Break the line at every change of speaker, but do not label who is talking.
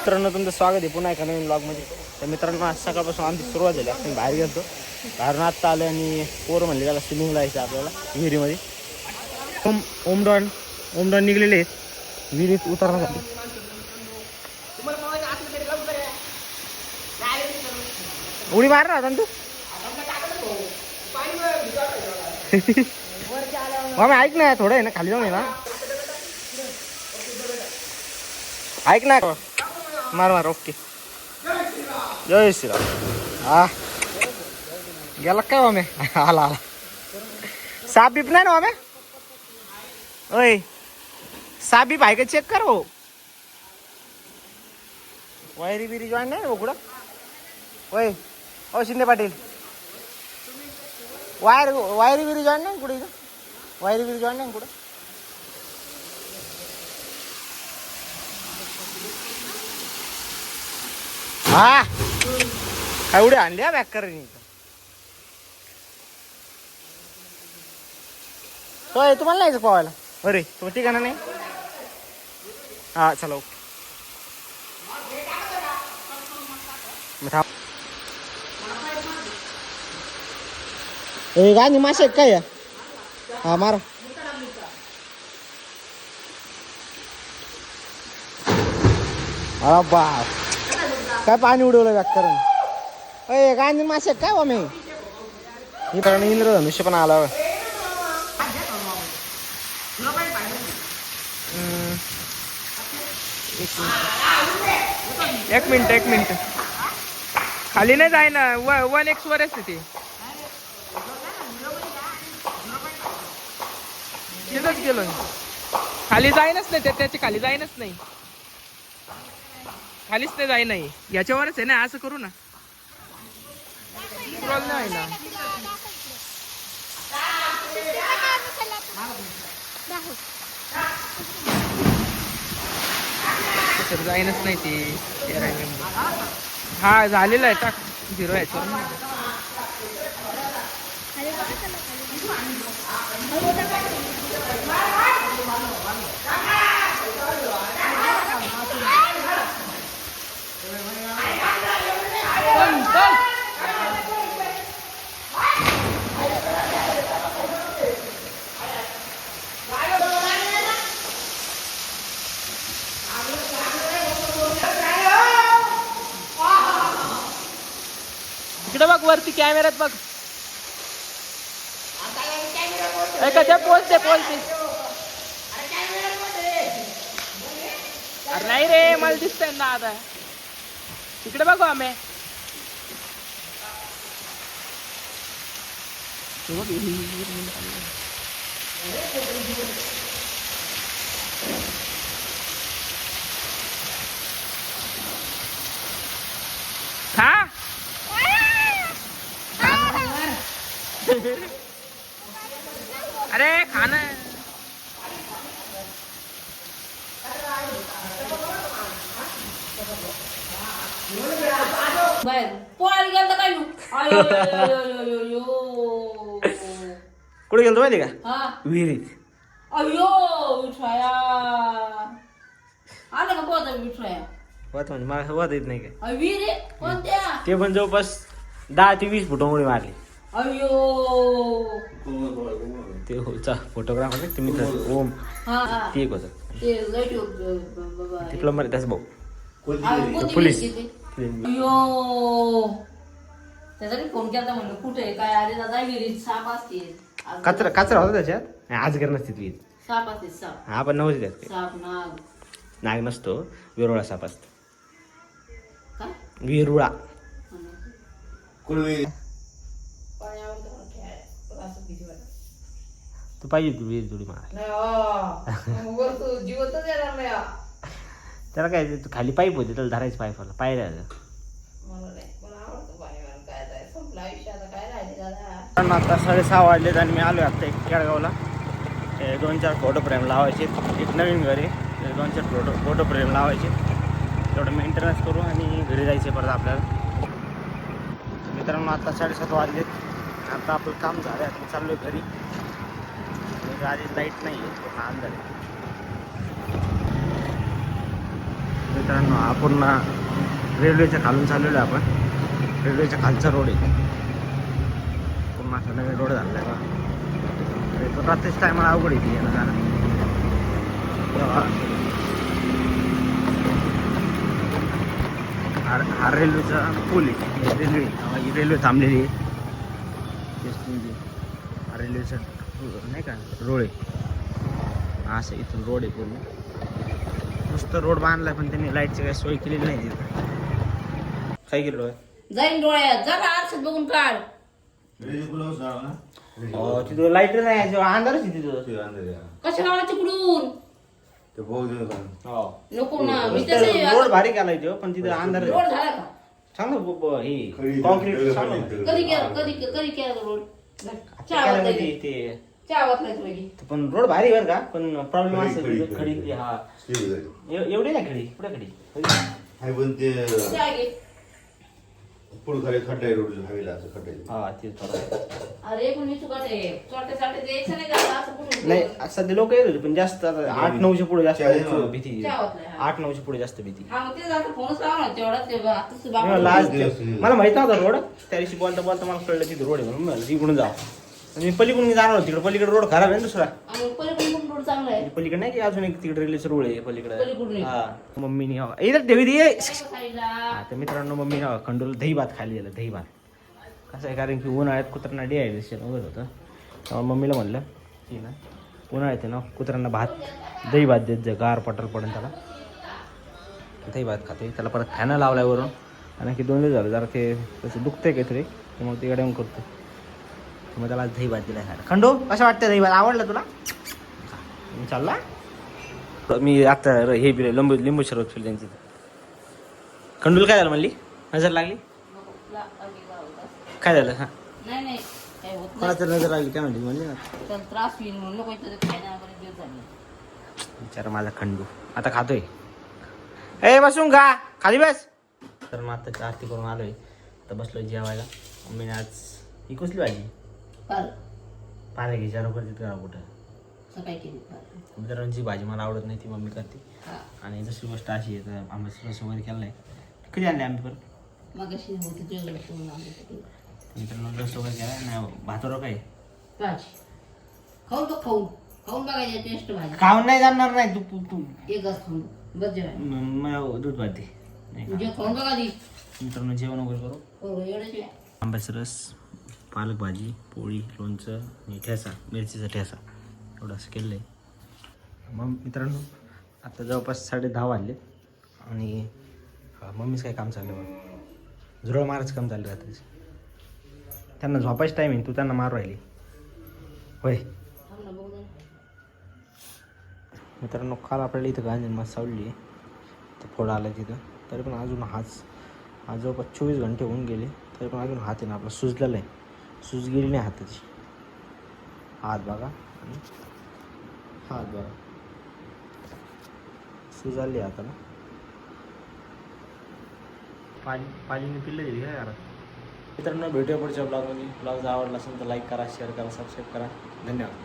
मित्रांनो तुमचं स्वागत आहे पुन्हा एका नवीन ब्लॉगमध्ये. तर मित्रांनो आज सकाळपासून आमची सुरुवात झाली. आपण बाहेर गेलो बाहेरून आत्ता आलं आणि पोरं म्हणले त्याला स्विमिंगला यायचं आपल्याला विहिरीमध्ये. ओमडॉन निघलेले आहेत विहिरीत उतरण्यासाठी. उडी मार ना तू मग ऐक ना थोडं आहे ना खाली जाऊन ना ऐक ना मार मार. ओके जय श्रीराम. हा गेला काय वामे आला आला साप बीप नाही ना वामे. ओय साप बीप आहे का चेक कर हो. वायरी बिरी जॉईन नाही हो कुठं. होय हो शिंदे पाटील वायरी बिरी जॉईन नाही कुठे इथं. वायरी बिरी जॉईन नाही कुठं. हा काय उड्या आणल्या बॅक करेन होय. तुम्हाला नाही पोहायला अरे तुम्ही ठिकाणा नाही. हा चला ओके. गांधी मासे काय या हा मारा. हा बाप काय पाणी उडवलं बॅक करून. अय गांधी मासे काय वा मी इंद्रधनुष्य पण आला.
एक मिनिट खाली नाही जाय ना. 1x वर असते ते तिथंच गेलो खाली जाईनच नाही. त्याची खाली जाईनच नाही. खालीच नाही जाई नाही. याच्यावरच आहे ना. असं करू ना नाही ना. जाईनच नाही ती. हा झालेलं आहे टाक 0 याच्यावर. इकडे बघ वरती कॅमेऱ्यात बघ. कशा पोलते अरे नाही रे मला दिसतंय ना आता. इकडे बघू आम्ही. खा अरे खाना
बाहेर पोहायला गेलं तर काय
कुठे गेलो माहिती का
हा
विहिरीत.
अयो विठ्ठया आलं का पोहता विठ्ठया.
वाच म्हणजे मला वाद येत नाही का.
विहिरी कोणत्या
ते पण जवळपास 10 ते 20 फुट उडी मारली.
अयो
ते होता फोटोग्राफर नाही तुम्ही तर ओम
हा
ते एक होतं.
ते लय बाबा
डिप्लोमा त्याच भाऊ
कोणती
पोलीस.
अयो त्यासाठी फोन केला म्हणलं कुठे काय. अरे दादा विहिरीत साप असते.
कचरा होता त्याच्यात. आज कर नसते विहीर.
साप असते साप.
हा पण नव्हते त्यात
साप नाग
नाग नसतो. विरुळा साप असतो.
काय
विरुळा तू पाहिजे तू विहीर थोडी मार. त्याला काय तू खाली पाईप होते त्याला धरायचं पाईपाला पाय द्यायचं. आता 6:30 वाजलेत आणि मी आलो आता एक केळगावला. 2-4 फोटो फ्रेम लावायचे. एक नवीन घर आहे. 2-4 फोटो फ्रेम लावायचे. तेवढं मेंटेनन्स करू आणि घरी जायचे परत आपल्याला. मित्रांनो आता 7:30 वाजलेत. आता आपलं काम झालं. आता चाललो आहे घरी. आधी लाईट नाही आहे पूर्ण अंधार आहे. मित्रांनो हा पूर्ण रेल्वेच्या खालून चाललेलो आहे आपण. रेल्वेच्या खालचा रोड आहे पूर्ण असा नवीन रोड झालेला आहे बा. पण रात्रीच टायमाला अवघड येते येणं जाणं. हा रेल्वेचा पूल आहे. रेल्वे थांबलेली आहे. हा रेल्वेचा नाही का रोड आहे. हा असं इथून रोड आहे पूर्ण. नुसतं रोड बांधलाय पण त्यांनी लाईटची काही सोय केलेली नाही तिथं. काय केलं आहे
जाईन डोळ्यात जरा आरशात बघून काढ.
तिथं लाईट नाही अंधारच आहे तिथं.
कशा गावाची कुठून नको ना मी
रोड
तसं
भारी केलाय तो पण तिथं अंधार
रोड झाला का
सांग ना हे कॉन्क्रीट सांग ना.
कधी केला रोड चहा
केलं
वाटलाय
माहिती ते
चहा वाटलाय तुझी
पण रोड भारी बरं का पण प्रॉब्लेम असेल खडी हा एवढी ना खडी पुढे खडी
चहा घे.
हा ते थोडं
अरे पण मी तुला ते चोट्या चाट्या द्यायचं नाही का असं कुठून
नाही सध्या लोक येत होते पण जास्त 8-9च्या पुढे जास्त भीती.
चहा वाटलाय हा.
8-9च्या पुढे जास्त भीती.
हा मग ते जातं फोनच लावा ना तेवढा ते आताच
मला
बाबा
लाज मला माहित नव्हता रोड. त्या दिवशी बोलता बोलता मला कळलं तिथे रोड आहे म्हणून मला तिकडून जा. मी पलीकडून जाणार होतो तिकडे. पलीकडे रोड खराब आहे ना दुसरा.
आणि पलीकडून पण रोड चांगला आहे
पलीकडे नाही की अजून एक तिकडे रेल्वेचं रोड आहे
पलीकडून
पलीकडे.
आहे.
हा मम्मीने इथं ठेवी दे.
साईडला
हा तर मित्रांनो मम्मीने खंडूला दही भात खाली गेलं. दही भात कसं आहे कारण की उन्हाळ्यात कुत्र्यांना डिहायड्रेशन वगैरे होतं. त्यामुळे मम्मीला म्हणलं की ना उन्हाळ्यात आहे ना कुत्र्यांना भात दही भात देत जाय गार पटर पडून त्याला. दही भात खाते त्याला परत फॅनं लावलाय वरून. आणि की 2 दिवस झालं जरा ते तसं दुखतंय काहीतरी त्यामुळे ते गड्यावून करतो. मग त्याला दही भात दिला खायला. खंडू कसं वाटतं दही भात आवडलं तुला? मी चालला मी आता हे पिले लिंबू सरबत पिले त्यांची. खंडूला काय झालं म्हणली नजर लागली काय झालं? हा
नाही नाही काय होत नाही
कोणाचं नजर लागली काय म्हणली ना
त्याला त्रास होईल म्हणून नको इथं खायला बरेच दिवस झाले.
विचार माझा खंडू आता खातोय. ए बसून खा खाली बस. तर मग आता आरती करून आलोय आता बसलो जेवायला. मम्मीने आज ही कसली भाजी
पार
पाहिलं घे चार करते तुला कुठं
सकाळी केली पार
मित्रांची भाजी मला आवडत नाही ती मम्मी करते.
हा
आणि दुसरी गोष्ट अशी आहे तर आंब्याचा रस वगैरे केला नाही. कधी आणले आम्ही परत
मग अशी होती तुझ्याकडे फोन आले
मित्रांनो रस वगैरे केला नाही भातावर काय
भाजी खाऊन बघ खाऊन बघायची टेस्ट भाजी
खाऊन नाही जाणार नाही तू तू
एक घास खाऊन बस जेवाय
मला दूध भात दे. नाही का?
जे खाऊन बघा ती
मित्रांनो जेवण वगैरे करू.
हो एवढंच आहे.
आंब्याचा रस पालक भाजी पोळी लोणचं आणि ठेसा मिरचीचा ठेसा एवढं असं केलं आहे. मग मित्रांनो आता जवळपास 10:30 वाजले आणि मम्मीच काय काम चाललं बघ झुरळ मारायचं काम चाललं रात्रीच. त्यांना झोपायचं टाईम आहे तू त्यांना मारू राहिली होय.
थांब ना बघू दे.
मित्रांनो काल आपल्याला इथं गांजन मास सावली आहे तर फोड आला तिथं तरी पण अजून आज जवळपास 24 घंटे होऊन गेले तरी पण अजून हात आहे ना आपला सुजलेला आहे. सूज गेली नाही हाताची. हात बघा आणि हात बघा सूज आली हाताला. पालीने पिल्लं दिली काय यार. मित्रांनो भेटूया पुढच्या ब्लॉगमध्ये. ब्लॉग जर आवडला असेल तर लाईक करा शेअर करा सबस्क्राईब करा. धन्यवाद.